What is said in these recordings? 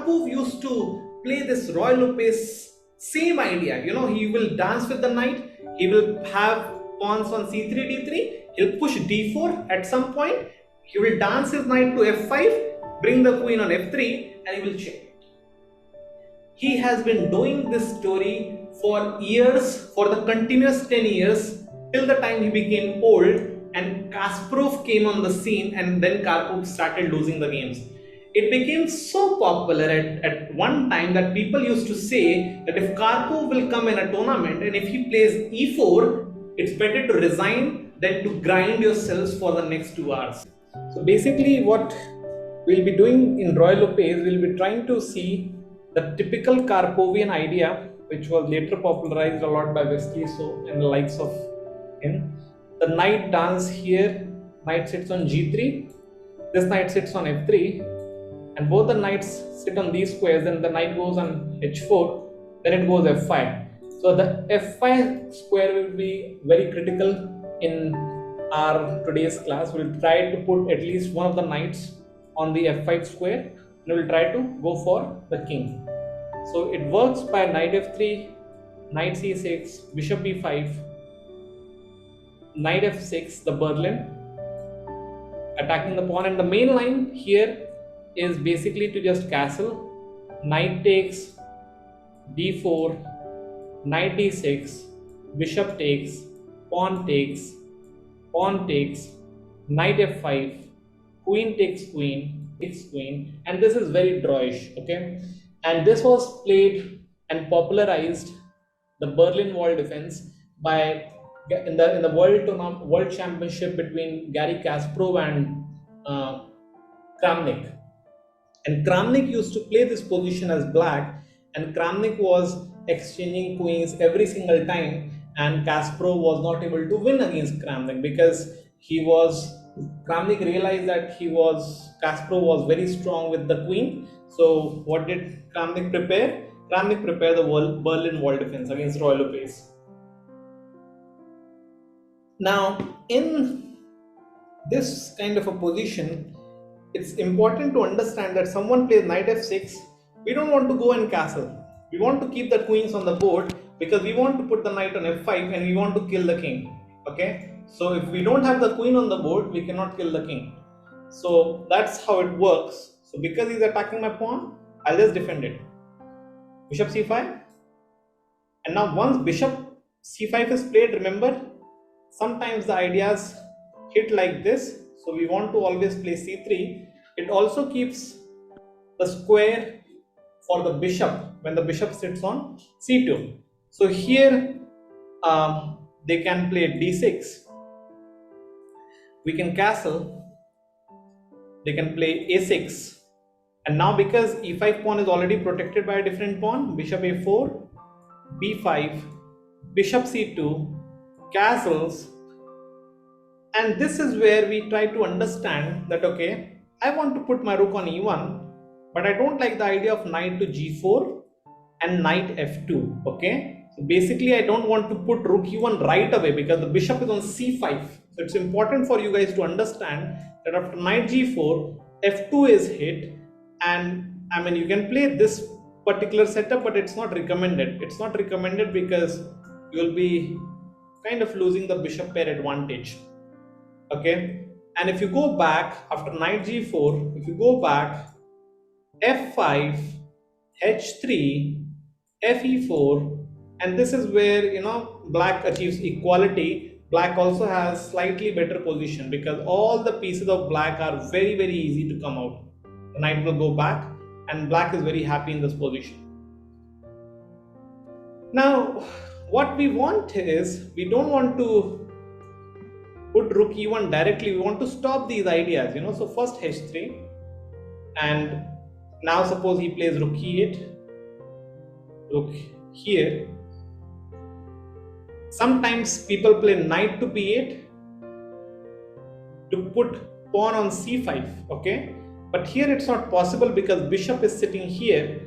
Karpov used to play this Roy Lopez same idea. He will dance with the knight. He will have pawns on c3, d3. He'll push d4 at some point. He will dance his knight to f5, bring the queen on f3, and he will check. He has been doing this story for years, for the continuous 10 years, till the time he became old and Kasparov came on the scene, and then Karpov started losing the games. It became so popular at one time that people used to say that if Karpov will come in a tournament and if he plays e4, it's better to resign than to grind yourselves for the next 2 hours. So basically what we'll be doing in Roy Lopez, we'll be trying to see the typical Karpovian idea, which was later popularized a lot by Wesley So and the likes of him. The knight dance here, knight sits on g3, this knight sits on f3, and both the knights sit on these squares, then the knight goes on h4, then it goes f5. So the f5 square will be very critical in our today's class. We'll try to put at least one of the knights on the f5 square, and we'll try to go for the king. So it works by knight f3, knight c6, bishop b5, knight f6, the Berlin, attacking the pawn, and the main line here is basically to just castle. Knight takes, d4, knight d6, bishop takes, pawn takes, knight f5, queen takes queen, and this is very drawish, okay? And this was played and popularized, the Berlin Wall defense, by in the world championship between Garry Kasparov and Kramnik. And Kramnik used to play this position as black, and Kramnik was exchanging queens every single time, and Kasparov was not able to win against Kramnik because Kramnik realized that Kasparov was very strong with the queen. So what did Kramnik prepare? Kramnik prepared the Berlin Wall defense against Roy Lopez. Now, in this kind of a position, it's important to understand that someone plays knight f6. We don't want to go and castle. We want to keep the queens on the board because we want to put the knight on f5 and we want to kill the king. Okay, so if we don't have the queen on the board, we cannot kill the king. So that's how it works. So because he's attacking my pawn, I'll just defend it. Bishop c5. And now once bishop c5 is played, remember, sometimes the ideas hit like this. So we want to always play c3. It also keeps the square for the bishop when the bishop sits on c2. So here they can play d6. We can castle. They can play a6. And now because e5 pawn is already protected by a different pawn, bishop a4, b5, bishop c2, castles. And this is where we try to understand that, okay, I want to put my rook on e1, but I don't like the idea of knight to g4 and knight f2, okay? So basically, I don't want to put rook e1 right away because the bishop is on c5. So it's important for you guys to understand that after knight g4, f2 is hit, and I mean, you can play this particular setup, but it's not recommended. It's not recommended because you'll be kind of losing the bishop pair advantage. Okay, and if you go back after knight g4, if you go back, f5, h3, fe4, and this is where black achieves equality. Black also has slightly better position because all the pieces of black are very, very easy to come out. The knight will go back, and black is very happy in this position. Now, what we want is, we don't want to put rook e1 directly, we want to stop these ideas, so first h3, and now suppose he plays rook e8, rook here. Sometimes people play knight to b8 to put pawn on c5, okay, but here it's not possible because bishop is sitting here.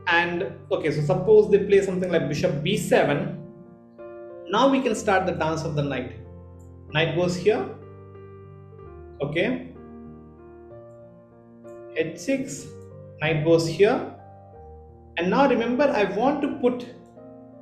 And okay, so suppose they play something like bishop b7. Now we can start the dance of the knight. Knight goes here, okay, h6, Knight goes here. And now remember, I want to put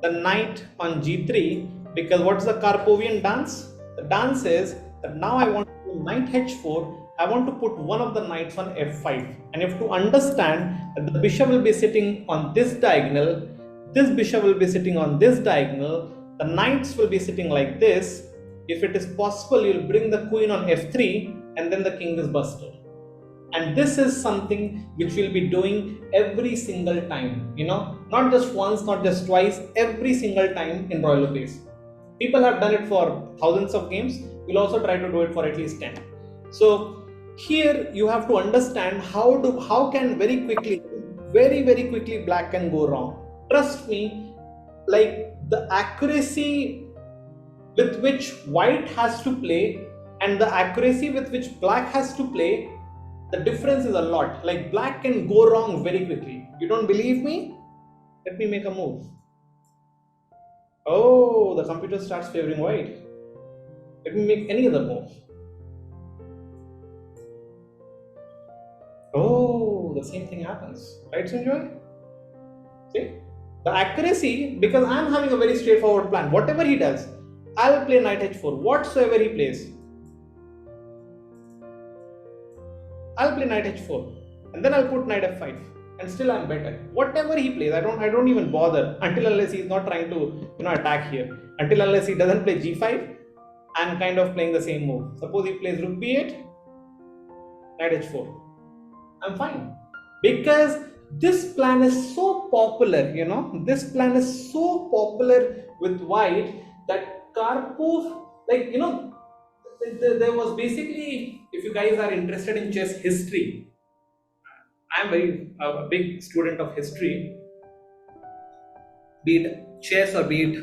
the knight on g3 because what's the Karpovian dance? The dance is that now I want to do knight h4. I want to put one of the knights on f5. And you have to understand that the bishop will be sitting on this diagonal, this bishop will be sitting on this diagonal, the knights will be sitting like this. If it is possible, you'll bring the queen on f3 and then the king is busted. And this is something which we'll be doing every single time, not just once, not just twice, every single time in Royal Pace. People have done it for thousands of games. We'll also try to do it for at least 10. So here you have to understand how can very quickly black can go wrong. Trust me, like the accuracy with which white has to play and the accuracy with which black has to play, the difference is a lot. Like black can go wrong very quickly. You don't believe me? Let me make a move. Oh, the computer starts favoring white. Let me make any other move. Oh, the same thing happens. Right, Sanjoy? See? The accuracy, because I'm having a very straightforward plan. Whatever he does, I'll play knight h4. Whatsoever he plays, I'll play knight h4 and then I'll put knight f5 and still I'm better. Whatever he plays, I don't even bother until unless he's not trying to attack here. Until unless he doesn't play g5, I'm kind of playing the same move. Suppose he plays rook b8, knight h4. I'm fine. Because this plan is so popular, this plan is so popular with white that Karpov, there was basically, if you guys are interested in chess history, I'm a big student of history, be it chess or be it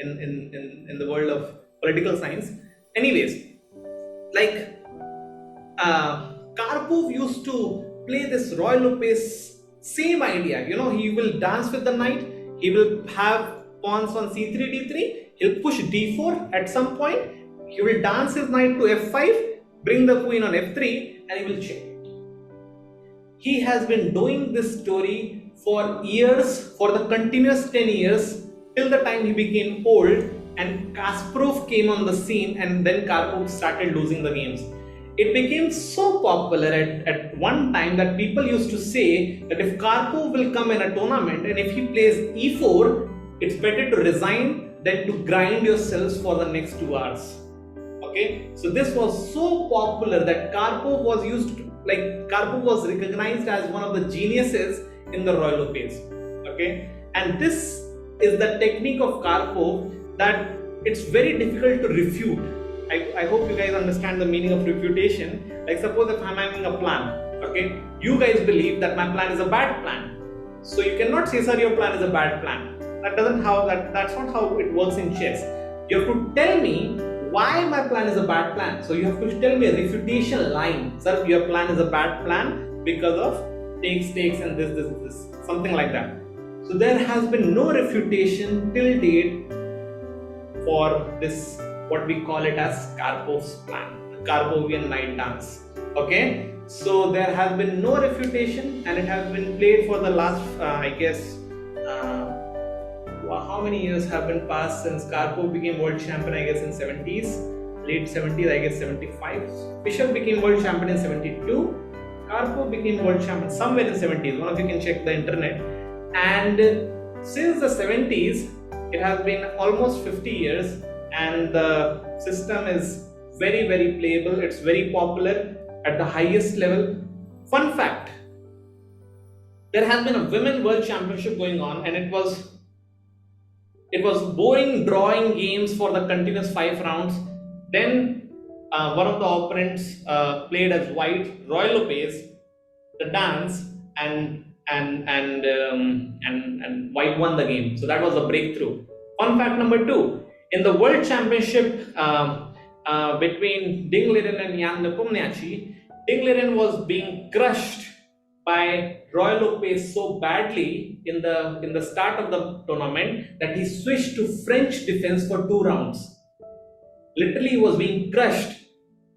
in the world of political science. Anyways, like Karpov used to play this Royal Pace, same idea. He will dance with the knight, he will have pawns on c3, d3, he'll push d4 at some point, he will dance his knight to f5, bring the queen on f3, and he will check. He has been doing this story for years, for the continuous 10 years, till the time he became old and Kasparov came on the scene, and then Karpov started losing the games. It became so popular at one time that people used to say that if Karpov will come in a tournament and if he plays e4, it's better to resign than to grind yourselves for the next 2 hours. Okay, so this was so popular that Karpov was recognized as one of the geniuses in the Royal Pace. Okay, and this is the technique of Karpov that it's very difficult to refute. I hope you guys understand the meaning of refutation. Like suppose if I'm having a plan, okay, you guys believe that my plan is a bad plan, so you cannot say sir your plan is a bad plan. That's not how it works in chess. You have to tell me why my plan is a bad plan. So you have to tell me a refutation line. Sir, your plan is a bad plan because of takes and this, something like that. So there has been no refutation till date for this, what we call it as Karpov's plan, Karpovian knight dance. Okay, so there has been no refutation and it has been played for the last, how many years have been passed since Karpov became world champion? I guess in 70s, late 70s, I guess 75. Bishop became world champion in 72. Karpov became world champion somewhere in 70s. One of you can check the internet. And since the 70s, it has been almost 50 years, and the system is very, very playable. It's very popular at the highest level. Fun fact: there has been a women world championship going on, and it was boring drawing games for the continuous 5 rounds. Then one of the opponents played as white, Royal Pace, the dance, and white won the game. So that was a breakthrough. Fun fact number 2: in the world championship between Ding Liren and Jan Nepomniachtchi, Ding Liren was being crushed by Royal Pace so badly in the start of the tournament that he switched to French defense for 2 rounds. Literally, he was being crushed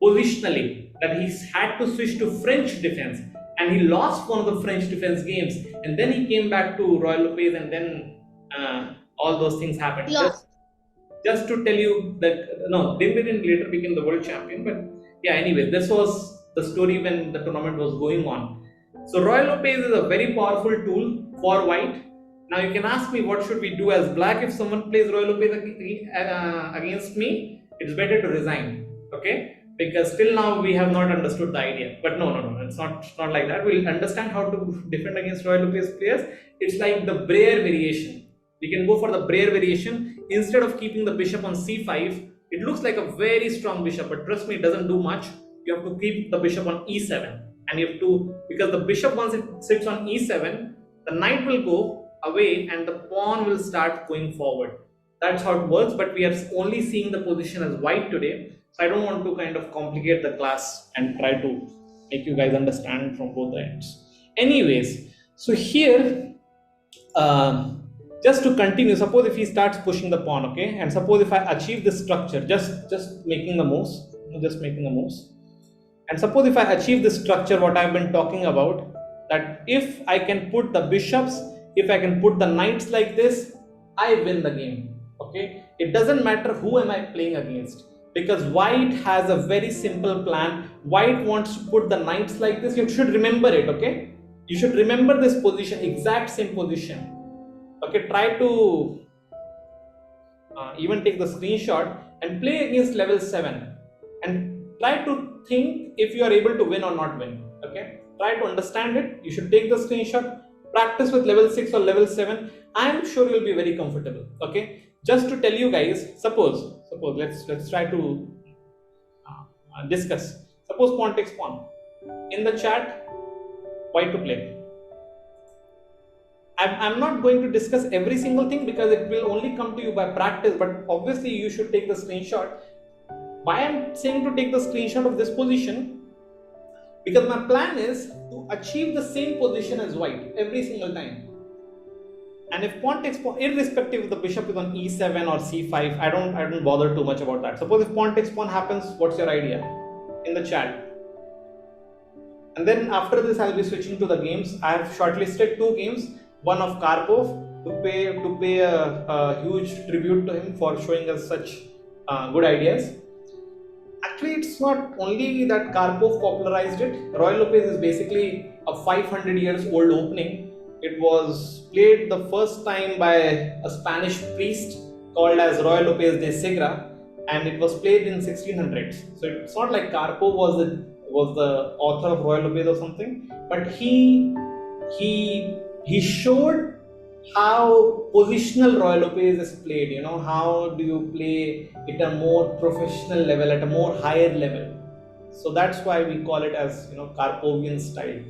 positionally, that he had to switch to French defense. and he lost one of the French defense games, and then he came back to Roy Lopez, and then all those things happened. Just to tell you that no, Dembélé later became the world champion. But yeah, anyway, this was the story when the tournament was going on. So Roy Lopez is a very powerful tool for white. Now you can ask me what should we do as black if someone plays Roy Lopez against me? It's better to resign, okay? Because till now we have not understood the idea. But no, it's not like that. We'll understand how to defend against Roy Lopez players. It's like the Breyer variation. We can go for the Breyer variation. Instead of keeping the bishop on c5, it looks like a very strong bishop, but trust me, it doesn't do much. You have to keep the bishop on e7, and you have to, because the bishop, once it sits on e7, the knight will go away and the pawn will start going forward. That's how it works, but we are only seeing the position as white today, so I don't want to kind of complicate the class and try to make you guys understand from both ends. Anyways, so here just to continue, suppose if he starts pushing the pawn, okay, and suppose if I achieve this structure, just making the moves, and suppose if I achieve this structure, what I've been talking about, that if I can put the bishops, if I can put the knights like this, I win the game, okay. It doesn't matter who am I playing against, because white has a very simple plan. White wants to put the knights like this. You should remember it, okay. You should remember this position, exact same position. Okay, try to even take the screenshot and play against level 7 and try to think if you are able to win or not win. Okay, try to understand it. You should take the screenshot, practice with level 6 or level 7. I am sure you'll be very comfortable. Okay, just to tell you guys, suppose let's try to discuss. Suppose pawn takes pawn. In the chat, white to play. I'm not going to discuss every single thing because it will only come to you by practice, but obviously you should take the screenshot. Why I'm saying to take the screenshot of this position? Because my plan is to achieve the same position as white every single time. And if pawn takes pawn, irrespective if the bishop is on e7 or c5, I don't bother too much about that. Suppose if pawn takes pawn happens, what's your idea? In the chat. And then after this, I'll be switching to the games. I have shortlisted 2 games. One of Karpov to pay a huge tribute to him for showing us such good ideas. Actually, it's not only that Karpov popularized it. Roy Lopez is basically a 500 years old opening. It was played the first time by a Spanish priest called as Roy Lopez de Segura, and it was played in 1600s. So it's not like Karpov was the author of Roy Lopez or something, but he showed how positional Roy Lopez is played. You know, how do you play at a more professional level, at a more higher level. So that's why we call it as, Karpovian style.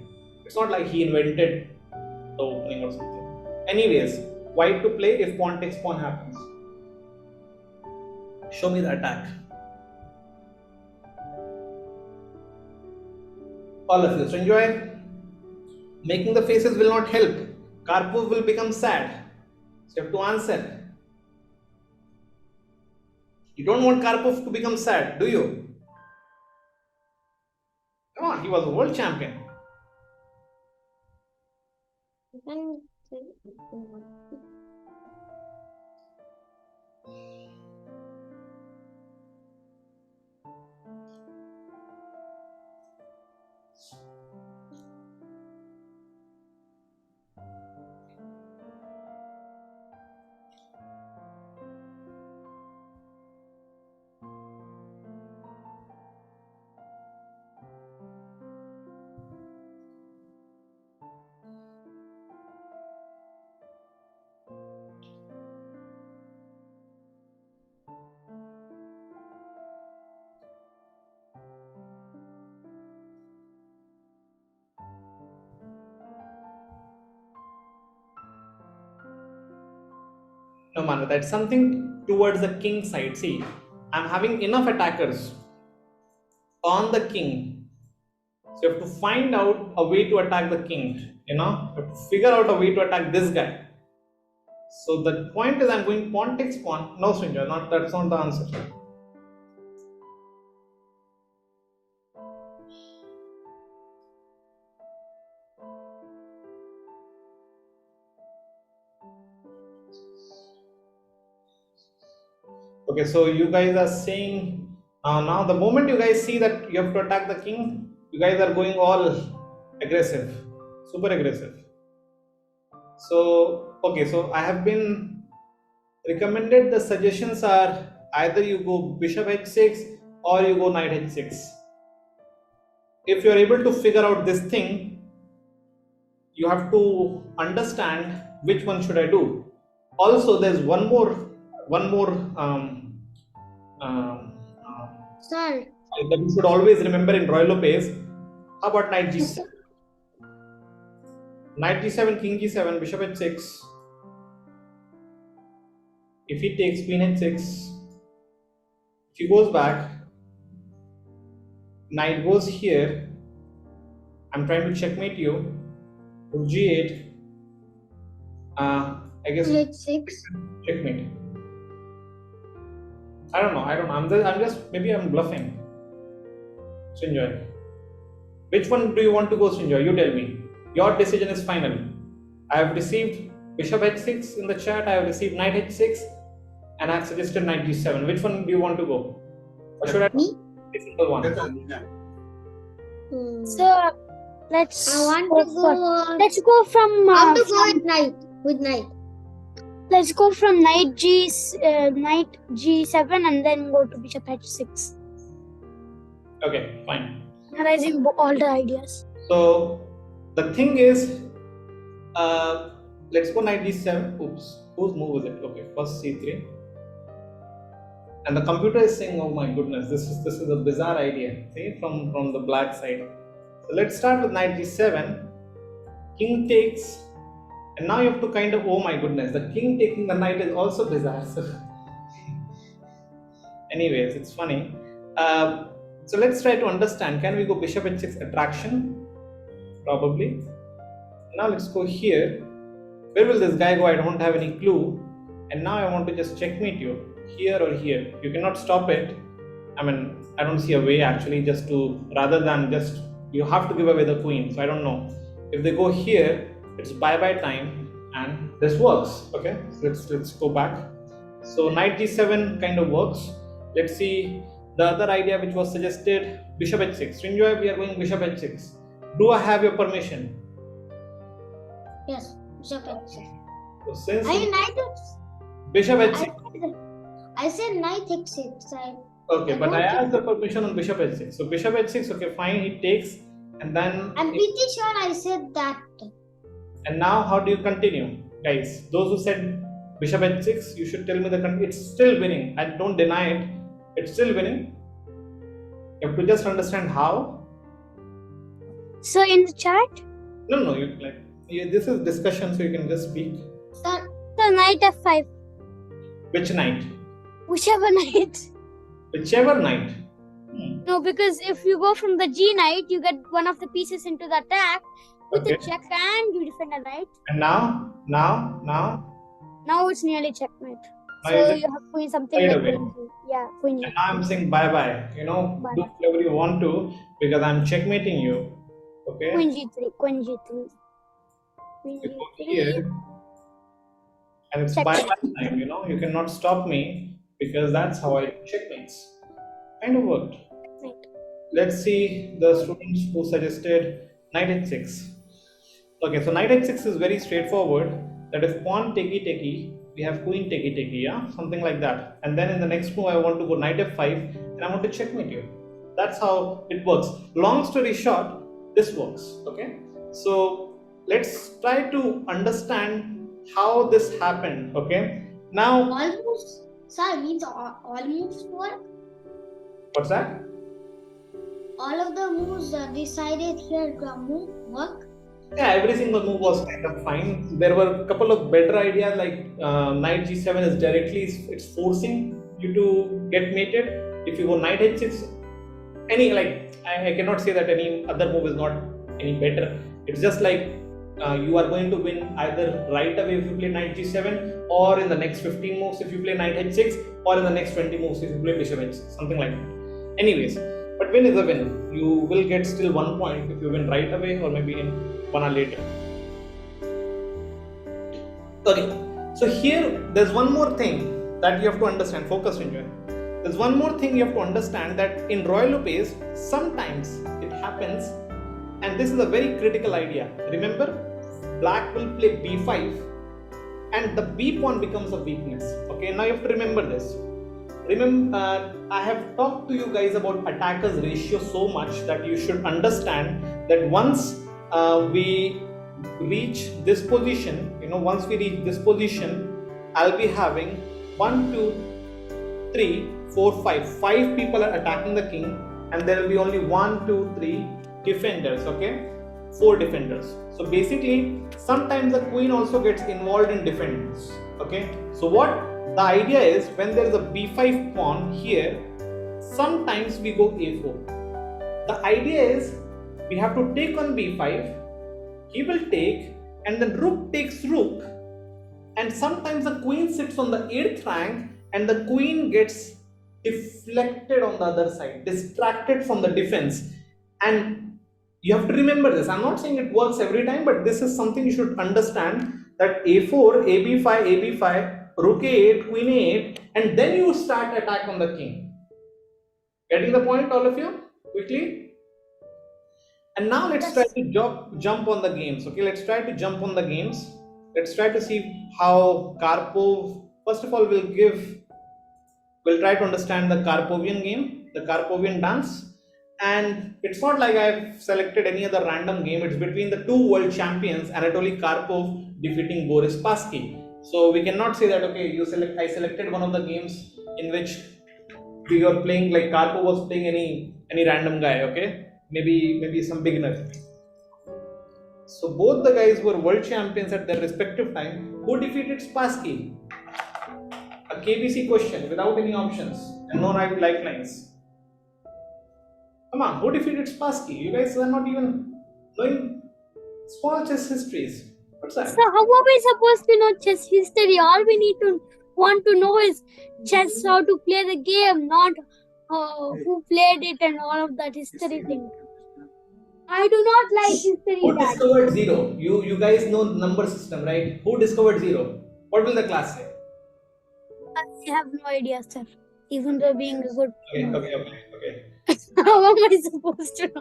It's not like he invented the opening or something. Anyways, white to play if pawn takes pawn happens. Show me the attack. All of you. So enjoy. Making the faces will not help. Karpov will become sad. So you have to answer. You don't want Karpov to become sad, do you? Come on, he was a world champion. No, Manu, that's something towards the king side. See, I'm having enough attackers on the king. So you have to find out a way to attack the king. You have to figure out a way to attack this guy. So the point is, I'm going pawn takes pawn. No, Srinjoy, that's not the answer. Okay, so you guys are saying now the moment you guys see that you have to attack the king, you guys are going all aggressive, super aggressive. So okay, so I have been recommended, the suggestions are either you go bishop h6 or you go knight h6. If you are able to figure out this thing, you have to understand which one should I do. Also, there's one more Sir, that you should always remember in Roy Lopez. How about knight g7? Knight g7, king g7, bishop h6. If he takes queen h6, if he goes back, knight goes here. I'm trying to checkmate you. Rook g8. I guess h6. checkmate. I don't know. I'm just maybe I'm bluffing. Sinjoy. Which one do you want to go, Sinjoy? You tell me. Your decision is final. I have received bishop h6 in the chat. I have received knight h6, and I have suggested knight g7. Which one do you want to go? Or should I Me? a single one? So let's I want to go. let's go from I want to go with knight. With knight. let's go from knight g7 and then go to bishop h6. Okay, fine. Analyzing all the ideas. So the thing is, let's go knight d7. Oops, whose move is it? Okay, first c3. And the computer is saying, "Oh my goodness, this is a bizarre idea." See, from the black side. So let's start with knight g7. King takes, and now you have to kind of, oh my goodness, the king taking the knight is also bizarre. So, anyways, it's funny. So let's try to understand. Can we go bishop h6 attraction? Probably. Now let's go here. Where will this guy go? I don't have any clue. And now I want to just checkmate you. Here or here. You cannot stop it. I mean, I don't see a way actually, just to, rather than just, you have to give away the queen. So I don't know. If they go here, it's bye-bye time, and this works. Okay, so let's go back. So knight g7 kind of works. Let's see the other idea which was suggested, bishop h6. Srinjoy, we are going bishop h6. Do I have your permission? Yes, bishop h6. So since knight. bishop h6. I said knight h6. Okay, but I asked the permission on bishop h6. So bishop h6, okay, fine, he takes, and then I'm pretty sure I said that. And now how do you continue? Guys, those who said bishop h6, you should tell me it's still winning. I don't deny it. It's still winning. You have to just understand how. So in the chat, No, this is discussion, so you can just speak. Sir, so knight f5. Which knight? Whichever knight. Whichever knight. No, because if you go from the g knight, you get one of the pieces into the attack with Okay. a check and you defend a knight. And now Now it's nearly checkmate. Now So you you have queen something right like away. queen g. Yeah, queen g. and now I'm saying bye-bye. You know, Bye. do whatever you want to, because I'm checkmating you. Okay? Queen g3. Queen g3. Queen You go g3. here, and it's Checkmate. bye-bye time, you know. You cannot stop me, because that's how I do checkmates. Kind of worked. Checkmate. Let's see the students who suggested knight h6. Okay, so knight h6 is very straightforward. That is pawn takey takey, we have queen takey takey, yeah, something like that. And then in the next move, I want to go knight f5, and I want to checkmate you. That's how it works. Long story short, this works. Okay, so let's try to understand how this happened. Okay, now all moves. Sir, means all moves work. what's that? All of the moves decided here to move work. Yeah, every single move was kind of fine. There were a couple of better ideas, like knight g7 is directly, it's forcing you to get mated. If you go knight h6, I cannot say that any other move is not any better. It's just like you are going to win either right away if you play knight g7, or in the next 15 moves if you play knight h6, or in the next 20 moves if you play bishop h6, something like that. Anyways, but win is a win. You will get still 1 point if you win right away, or maybe in 1 hour later. Okay, so here there's one more thing. that you have to understand. Focus, enjoy. There's one more thing you have to understand, that in Royal LuPage, sometimes it happens, and this is a very critical idea. Remember, black will play b5 and the b pawn becomes a weakness. Okay, now you have to remember this. Remember, I have talked to you guys about attackers ratio so much that you should understand that once we reach this position, I'll be having 1, 2, 3, 4, 5. 5 people are attacking the king, and there will be only 1, 2, 3 defenders. Okay, 4 defenders. So basically, sometimes the queen also gets involved in defense. Okay, so what the idea is, when there is a b5 pawn here, sometimes we go a4. The idea is we have to take on b5, he will take, and then rook takes rook, and sometimes the queen sits on the 8th rank and the queen gets deflected on the other side, distracted from the defense. And you have to remember this. I'm not saying it works every time, but this is something you should understand, that a4, ab5, rook a8, queen a8, and then you start attack on the king. Getting the point, all of you? Quickly. And now let's try to jump on the games. Okay, let's try to jump on the games. Let's try to see how Karpov, first of all, we'll try to understand the Karpovian game, the Karpovian dance. And it's not like I've selected any other random game. It's between the 2 world champions, Anatoly Karpov defeating Boris Spassky. So we cannot say that, okay, I selected one of the games in which we were playing, like Karpov was playing any random guy, okay? Maybe some beginner. So both the guys were world champions at their respective time. Who defeated Spassky? A KBC question without any options and no lifelines. Come on, who defeated Spassky? You guys are not even knowing small chess histories. What's that? So how are we supposed to know chess history? All we want to know is chess, how to play the game, not who played it and all of that history thing. I do not like history. Who discovered zero? You guys know the number system, right? Who discovered zero? What will the class say? I have no idea, sir. Even though being a good. Okay. How am I supposed to know?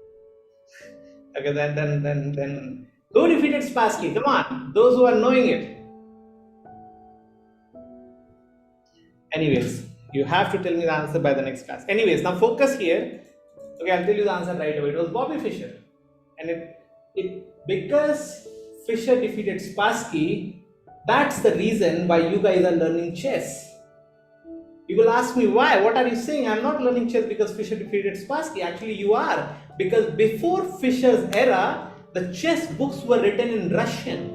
Okay, then who defeated Spassky? Come on, those who are knowing it. Anyways, you have to tell me the answer by the next class. Anyways, now focus here. Okay, I'll tell you the answer right away. It was Bobby Fischer. And it because Fischer defeated Spassky, that's the reason why you guys are learning chess. You will ask me why. What are you saying? I'm not learning chess because Fischer defeated Spassky. Actually, you are. Because before Fischer's era, the chess books were written in Russian.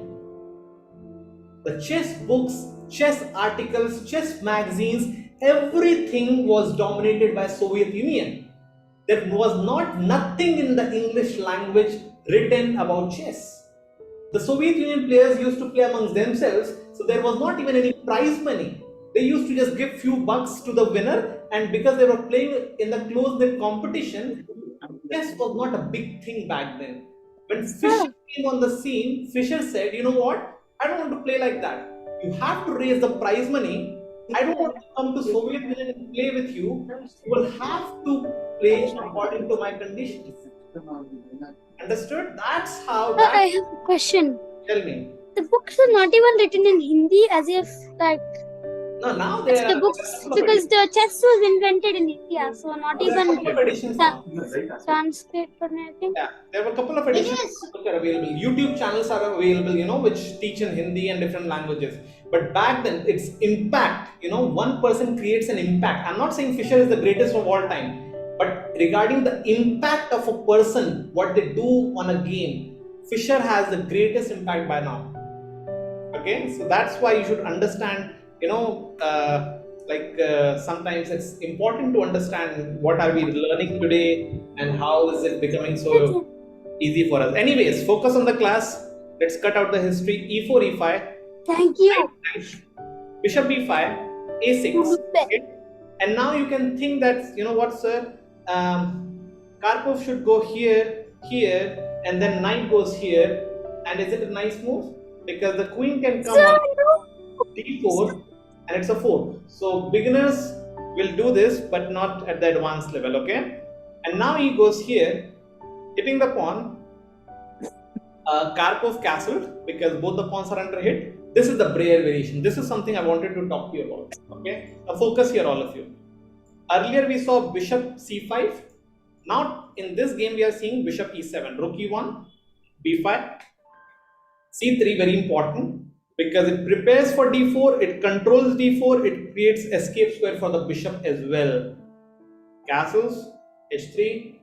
The chess books, chess articles, chess magazines, everything was dominated by Soviet Union. There was nothing in the English language written about chess. The Soviet Union players used to play amongst themselves, so there was not even any prize money. They used to just give few bucks to the winner, and because they were playing in the close-knit competition, chess was not a big thing back then. When Fischer came on the scene, Fischer said, you know what? I don't want to play like that. You have to raise the prize money. I don't want to come to Soviet Union and play with you. You will have to play according to my conditions. Understood? That's how Sir, I have a question. Tell me. The books are not even written in Hindi, as if like No, now there the are books, because the chess was invented in India, so not even editions now. Sanskrit or anything. Yeah, there were a couple of editions which are available. YouTube channels are available, which teach in Hindi and different languages. But back then, it's impact. One person creates an impact. I'm not saying Fischer is the greatest of all time, but regarding the impact of a person, what they do on a game, Fischer has the greatest impact by now. Okay, so that's why you should understand. Sometimes it's important to understand what are we learning today and how is it becoming so easy for us. Anyways, focus on the class. Let's cut out the history. E4, E5. Thank you. Bishop B5, A6. Okay? And now you can think that, what, sir? Karpov should go here, and then knight goes here. And is it a nice move? Because the queen can come on D4. and it's a 4. So beginners will do this, but not at the advanced level, okay? And now he goes here, hitting the pawn. Karpov castled because both the pawns are under hit. This is the Breyer variation. This is something I wanted to talk to you about, okay? Now focus here, all of you. Earlier we saw bishop c5. Now in this game we are seeing bishop e7, rook e1, b5, c3, very important because it prepares for d4, it controls d4, it creates escape square for the bishop as well. Castles, h3,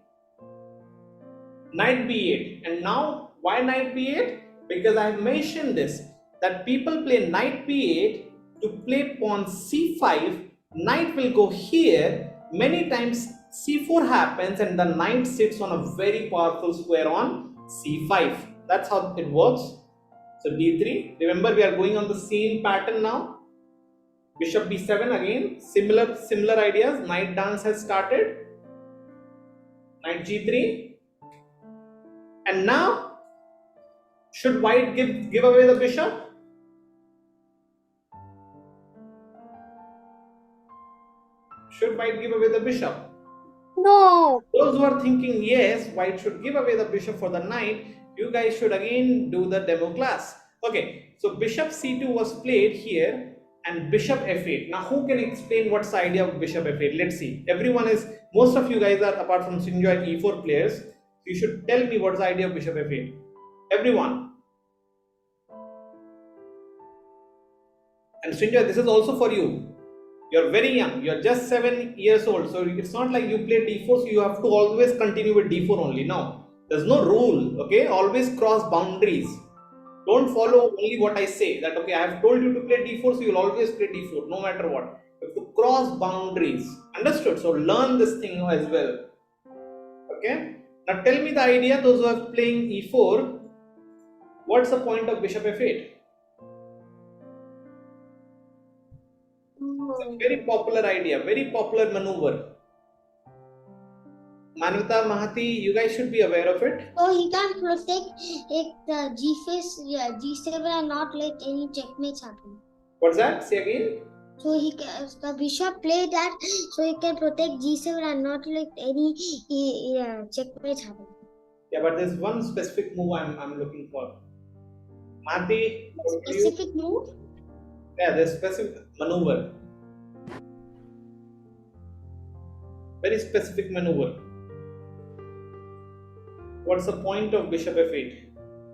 knight b8. And now why knight b8? Because I have mentioned this, that people play knight b8 to play pawn c5. Knight will go here. Many times c4 happens and the knight sits on a very powerful square on c5. That's how it works. So d3. Remember, we are going on the same pattern now. Bishop b7 again. Similar ideas. Knight dance has started. Knight g3. And now, should white give away the bishop? Should white give away the bishop? No. Those who are thinking yes, white should give away the bishop for the knight, you guys should again do the demo class. Okay, so bishop c2 was played here and bishop f8. Now who can explain what's the idea of bishop f8? Let's see. Most of you guys are, apart from Sinjoy, e4 players. You should tell me what's the idea of bishop f8. Everyone. And Sinjoy, this is also for you. You're very young, you're just 7 years old, so it's not like you play d4, so you have to always continue with d4 only. No, there's no rule, okay? Always cross boundaries. Don't follow only what I say, that okay, I have told you to play d4, so you'll always play d4, no matter what. You have to cross boundaries, understood? So learn this thing as well, okay? Now tell me the idea, those who are playing e4, what's the point of bishop f8? It's a very popular idea, very popular maneuver. Manvita, Mahati, you guys should be aware of it. So he can protect the g7 and not let any checkmates happen. What's that? Say again. So the bishop played that, so he can protect g7 and not let any checkmates happen. Yeah, but there's one specific move I'm looking for. Mahati, what do you? Specific move? Yeah, there's specific maneuver. Very specific maneuver. What's the point of bishop f8?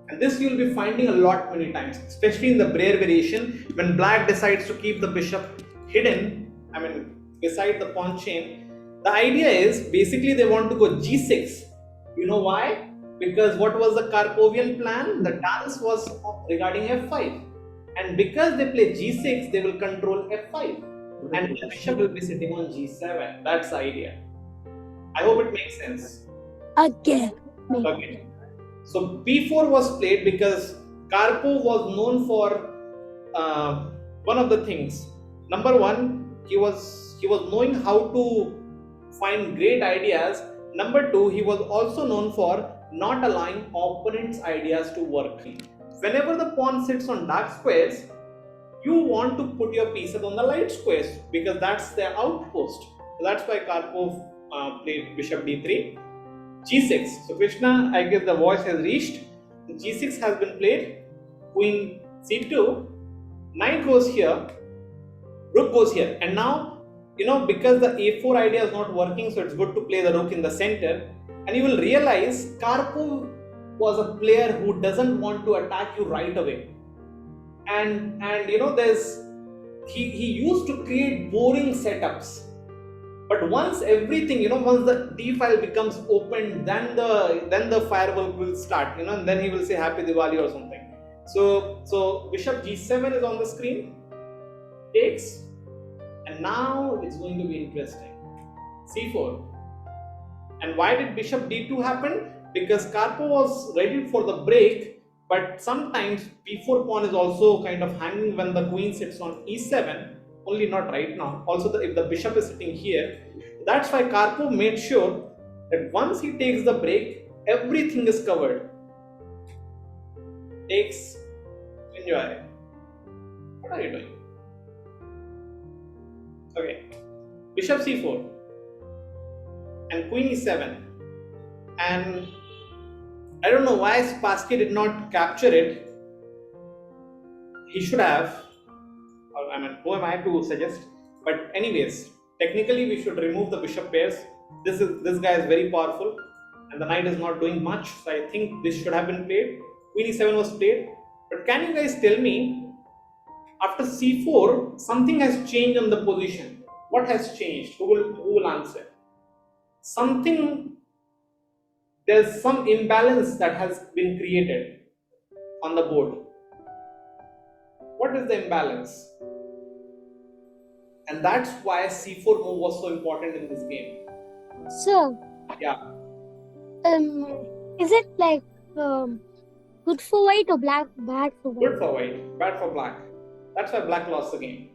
And this you'll be finding a lot many times, especially in the Breyer variation, when black decides to keep the bishop hidden, beside the pawn chain. The idea is basically they want to go g6. You know why? Because what was the Karpovian plan? The dance was regarding f5. And because they play g6, they will control f5. And the bishop will be sitting on g7. That's the idea. I hope it makes sense. Again. Okay. So b4 was played because Karpov was known for one of the things. Number one, he was knowing how to find great ideas. Number two, he was also known for not allowing opponents' ideas to work. Whenever the pawn sits on dark squares, you want to put your pieces on the light squares because that's their outpost. So that's why Karpov played bishop d3, g6. So Krishna, I guess the voice has reached. G6 has been played. Queen c2, knight goes here, rook goes here, and now because the a4 idea is not working, so it's good to play the rook in the center. And you will realize Karpov was a player who doesn't want to attack you right away. And he used to create boring setups. But once everything, once the D file becomes open, then the firework will start, and then he will say Happy Diwali or something. So bishop G7 is on the screen, takes, and now it's going to be interesting. C4. And why did bishop D2 happen? Because Karpov was ready for the break, but sometimes B4 pawn is also kind of hanging when the queen sits on E7. Only not right now. Also, if the bishop is sitting here, that's why Karpov made sure that once he takes the break, everything is covered. Takes, enjoy. What are you doing? Okay, bishop c4 and queen e7, and I don't know why Spassky did not capture it. He should have. Or, I mean, who am I to suggest? But anyways, technically we should remove the bishop pairs. This guy is very powerful, and the knight is not doing much. So I think this should have been played. Queen e7 was played. But can you guys tell me, after c4, something has changed on the position? What has changed? Who will answer? There's some imbalance that has been created on the board. What is the imbalance? And that's why c4 move was so important in this game. So, Yeah, is it like good for white or bad for white? good for white, bad for black. That's why black lost the game.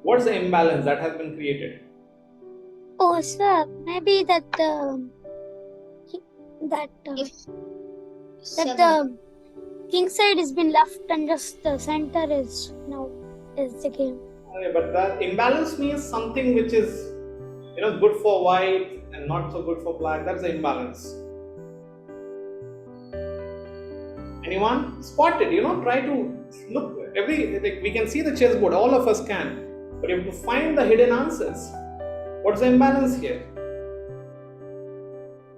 What's the imbalance that has been created? Oh, sir, maybe that Seven. the king side has been left and just the center is the game. Okay, but the imbalance means something which is, good for white and not so good for black. That's the imbalance. Anyone spot it? Try to look we can see the chessboard. All of us can, but you have to find the hidden answers. What's the imbalance here?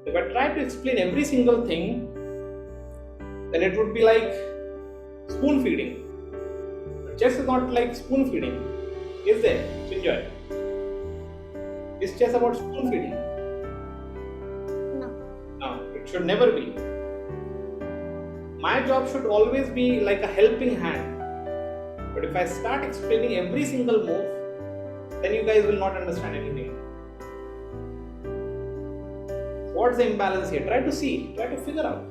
If I try to explain every single thing, then it would be like spoon feeding. But chess is not like spoon feeding, is there? Enjoy. Is chess about spoon feeding? No. No, it should never be. My job should always be like a helping hand. But if I start explaining every single move, then you guys will not understand anything. What's the imbalance here? Try to figure out.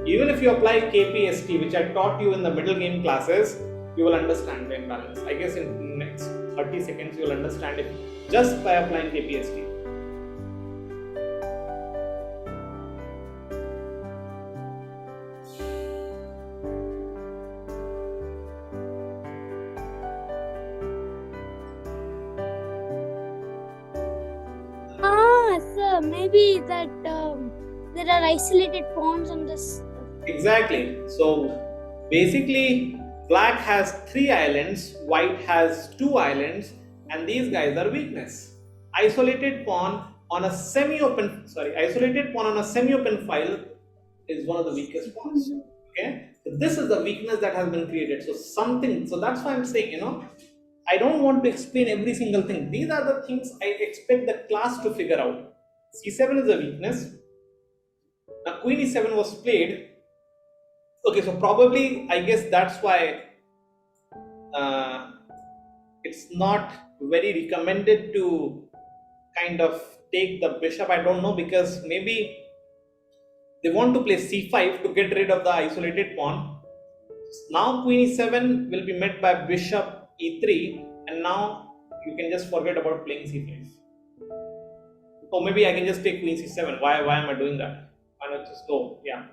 Even if you apply KPST, which I taught you in the middle game classes, you will understand the imbalance. I guess in the next 30 seconds you will understand it just by applying KPST. Sir, maybe that there are isolated pawns on this. Exactly. So basically, black has 3 islands, white has 2 islands, and these guys are weakness. Isolated pawn on a semi-open file is one of the weakest pawns. Okay, so this is the weakness that has been created. So that's why I'm saying, I don't want to explain every single thing. These are the things I expect the class to figure out. c7 is a weakness. Now queen e7 was played. Okay, so probably I guess that's why it's not very recommended to kind of take the bishop. I don't know, because maybe they want to play c5 to get rid of the isolated pawn. Now queen e7 will be met by bishop e3, and now you can just forget about playing c5. Or maybe I can just take queen c7. Why am I doing that? Why not just go? Yeah.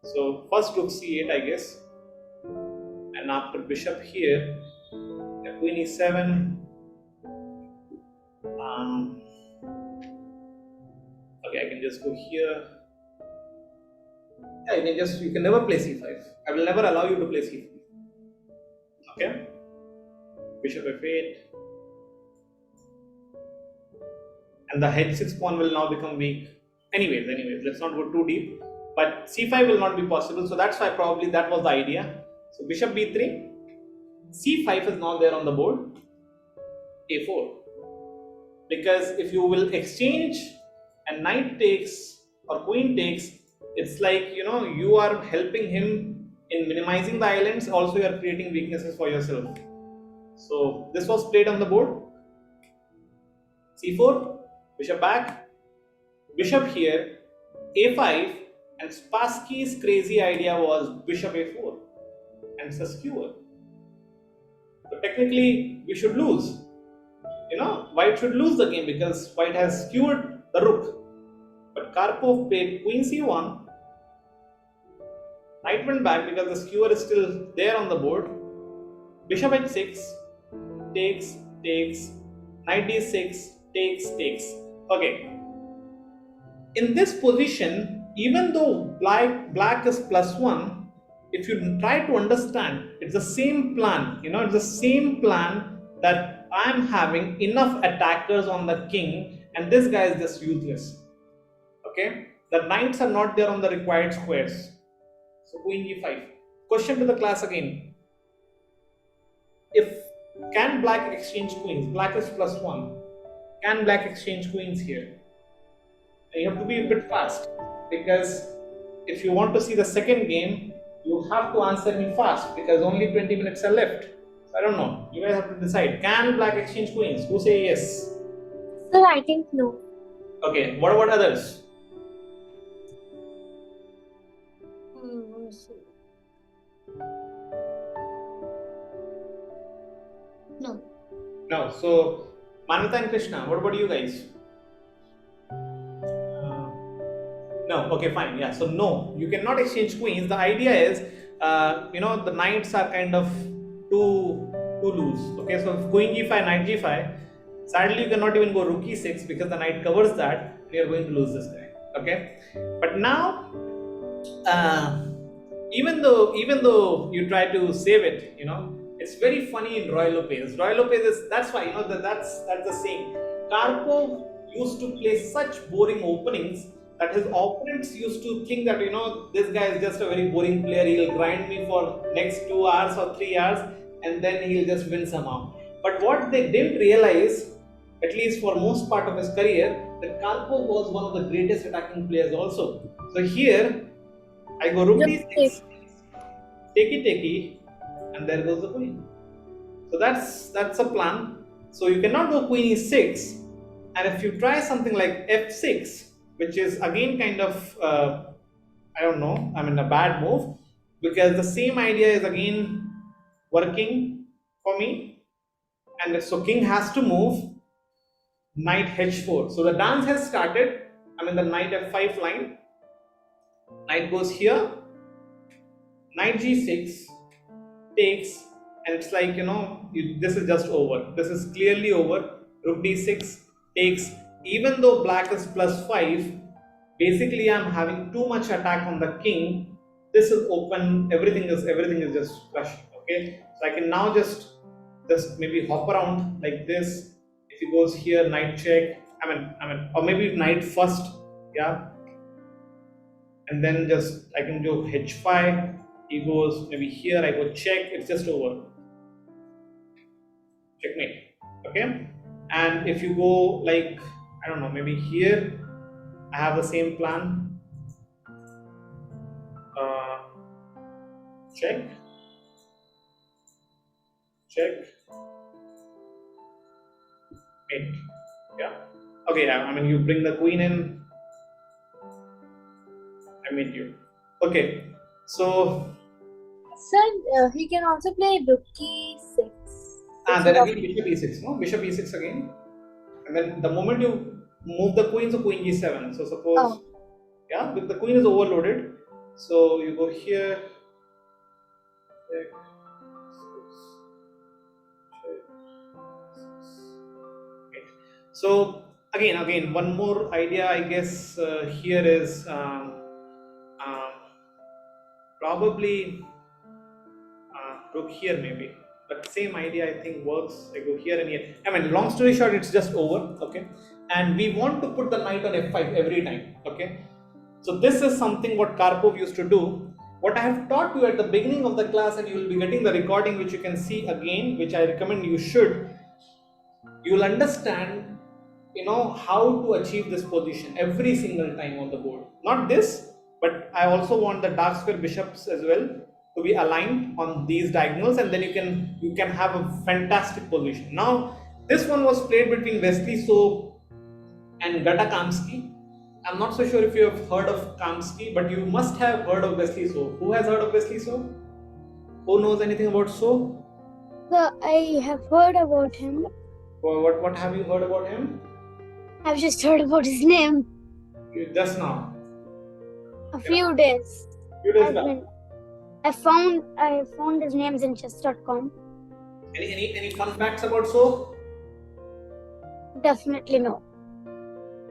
So first rook c8, I guess, and after bishop here, queen e7. Okay, I can just go here. Yeah, you can never play c5. I will never allow you to play c5. Okay. Bishop f8, and the h6 pawn will now become weak. Anyways, let's not go too deep. But c5 will not be possible, so that's why probably that was the idea. So bishop b3, c5 is now there on the board, a4. Because if you will exchange and knight takes or queen takes, it's like, you are helping him in minimizing the islands, also you are creating weaknesses for yourself. So this was played on the board. c4, bishop back, bishop here, a5, and Spassky's crazy idea was bishop a4 and it's a skewer. So technically we should lose. White should lose the game because white has skewered the rook. But Karpov played queen c1 Knight went back because the skewer is still there on the board. Bishop h6, takes, knight d6, takes. Okay. In this position, even though black is +1, if you try to understand, it's the same plan. It's the same plan that I'm having enough attackers on the king, and this guy is just useless. Okay, the knights are not there on the required squares. So queen e5. Question to the class again. Can black exchange queens? Black is +1. Can black exchange queens here? You have to be a bit fast, because if you want to see the second game, you have to answer me fast because only 20 minutes are left. So I don't know. You guys have to decide. Can black exchange queens? Who say yes? Sir, I think no. Okay. What about others? Let me see. No. No. So Manata and Krishna, what about you guys? No. Okay, fine. Yeah. So no, you cannot exchange queens. The idea is, the knights are kind of too loose. Okay. So if queen g5, knight g5, sadly you cannot even go rook e6 because the knight covers that. We are going to lose this guy. Okay. But now, even though you try to save it, it's very funny in Roy Lopez. Roy Lopez that's why that's the saying. Karpov used to play such boring openings that his opponents used to think that this guy is just a very boring player. He'll grind me for next 2 hours or 3 hours, and then he'll just win somehow. But what they didn't realize, at least for most part of his career, that Karpov was one of the greatest attacking players also. So here I go rook d6, takey, and there goes the queen. So that's a plan. So you cannot go queen e6, and if you try something like f6, which is again kind of a bad move, because the same idea is again working for me, and so king has to move. Knight h4. So the dance has started. The knight f5 line. Knight goes here. Knight g6 takes, and it's like this is just over. This is clearly over. Rook d6 takes. Even though black is +5, basically I'm having too much attack on the king. This is open. Everything is just crushed. Okay, so I can now just maybe hop around like this. If he goes here, knight check. Or maybe knight first. Yeah, and then I can do h5. He goes maybe here. I go check. It's just over. Checkmate. Okay, and if you go like, I don't know, maybe here, I have the same plan. Check. Mate. Yeah. Okay. You bring the queen in. I mate you. Okay. So. Sir, he can also play rook e6. Then again bishop e6. No, bishop e6 again. And then the moment you move the queen, so queen e7. So suppose, yeah, the queen is overloaded. So you go here. So again, one more idea, I guess, here is probably rook here maybe. But same idea I think works. I go here and here. Long story short, it's just over. Okay, and we want to put the knight on f5 every time. Okay, so this is something what Karpov used to do. What I have taught you at the beginning of the class, and you will be getting the recording, which you can see again, which I recommend you should. You will understand, how to achieve this position every single time on the board. Not this, but I also want the dark square bishops as well to be aligned on these diagonals, and then you can have a fantastic position. Now this one was played between Wesley So and Gata Kamsky. I'm not so sure if you have heard of Kamsky, but you must have heard of Wesley So. Who has heard of Wesley So? Who knows anything about So? Sir, I have heard about him. What have you heard about him? I've just heard about his name. Just now. A few days. Few days back. I found his names in chess.com. Any fun facts about So? Definitely no.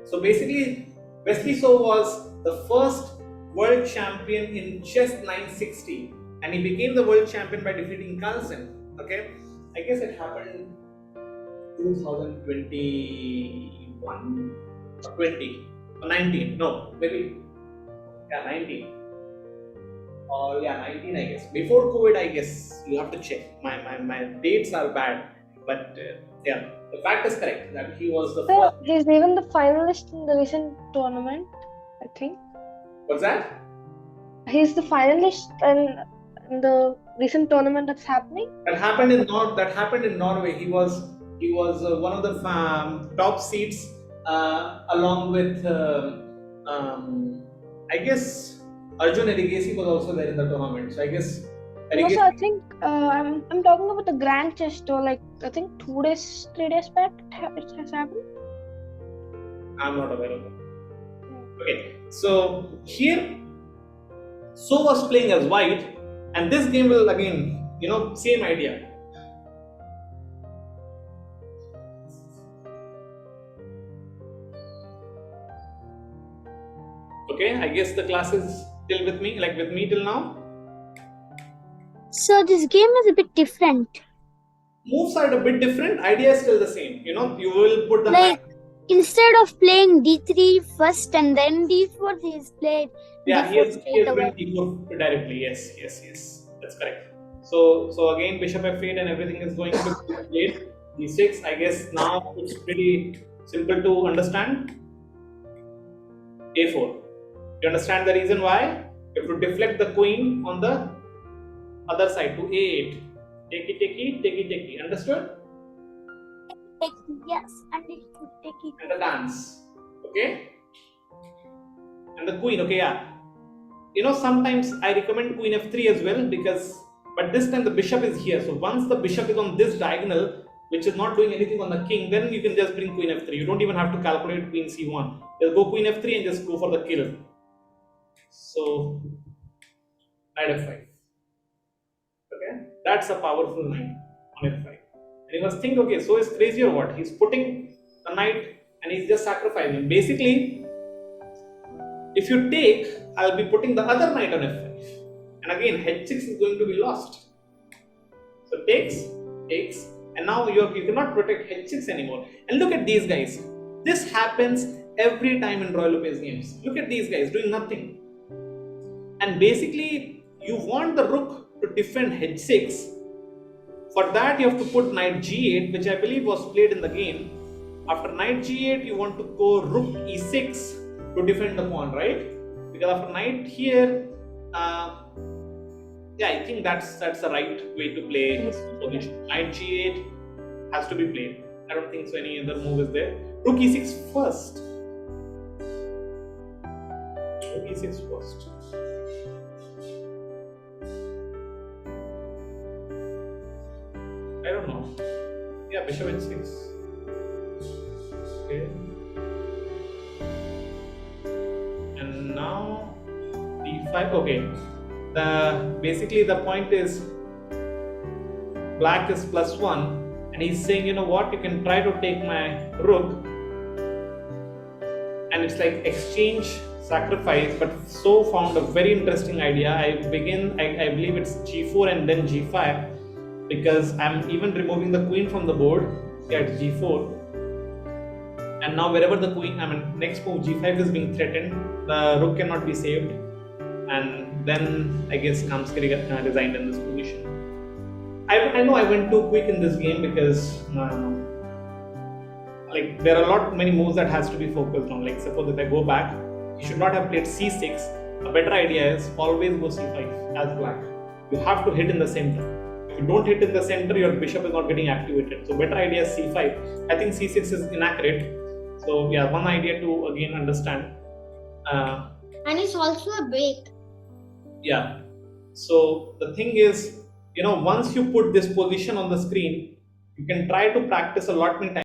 So basically, Wesley So was the first world champion in chess 960, and he became the world champion by defeating Carlsen. Okay, I guess it happened 2021 or 20 or 19. No, maybe 19. Or 19, I guess. Before COVID, I guess you have to check. My dates are bad, but yeah, the fact is correct that he was the So first. he's even the finalist in the recent tournament, I think. What's that? He's the finalist in the recent tournament that's happening. That happened in Norway. He was one of the top seeds along with I guess Arjun Erigesi was also there in the tournament. So I guess Also, I think I'm talking about the Grand Chess Tour. Like I think 3 days back it has happened. I'm not aware of that. Okay, so here So was playing as white, and this game will again, same idea. Okay, I guess the class is still with me till now. So this game is a bit different. Moves are a bit different, idea is still the same. You will put the Like instead of playing d3 first and then d4, he's played yeah, he d4 has straight away. went d4 directly. Yes, that's correct. So again, bishop f8 and everything is going to be played. d6. I guess now it's pretty simple to understand. a4. You understand the reason why? You have to deflect the queen on the other side to a8. Take it. Understood? Yes, and it could take it. And the dance. Okay? And the queen. Okay, yeah. Sometimes I recommend queen f3 as well but this time the bishop is here. So once the bishop is on this diagonal, which is not doing anything on the king, then you can just bring queen f3. You don't even have to calculate queen c1. Just go queen f3 and just go for the kill. So knight f5. Okay, that's a powerful knight on f5. And you must think, okay, so is crazy or what? He's putting the knight and he's just sacrificing. Basically, if you take, I'll be putting the other knight on f5. And again, h6 is going to be lost. So takes, and now you cannot protect h6 anymore. And look at these guys. This happens every time in Roy Lopez games. Look at these guys doing nothing. And basically, you want the rook to defend h6. For that, you have to put knight g8, which I believe was played in the game. After knight g8, you want to go rook e6 to defend the pawn, right? Because after knight here, I think that's the right way to play this position. Knight g8 has to be played. I don't think so any other move is there. Rook e6 first. Rook e6 first. I don't know. Yeah, bishop h6. Okay. And now d5. Okay. Basically the point is black is +1, and he's saying, you know what, you can try to take my rook, and it's like exchange sacrifice. But So found a very interesting idea. I believe it's g4 and then g5, because I'm even removing the queen from the board. Yeah, it's g4, and now wherever the queen, next move g5 is being threatened, the rook cannot be saved, and then I guess Kamsky resigned in this position. I know I went too quick in this game because there are many moves that has to be focused on. Like suppose if I go back, you should not have played c6. A better idea is always go c5 as black. You have to hit in the center. If you don't hit in the center, your bishop is not getting activated. So better idea is c5. I think c6 is inaccurate. So yeah, one idea to again understand. And it's also a break. Yeah. So the thing is, once you put this position on the screen, you can try to practice a lot many times.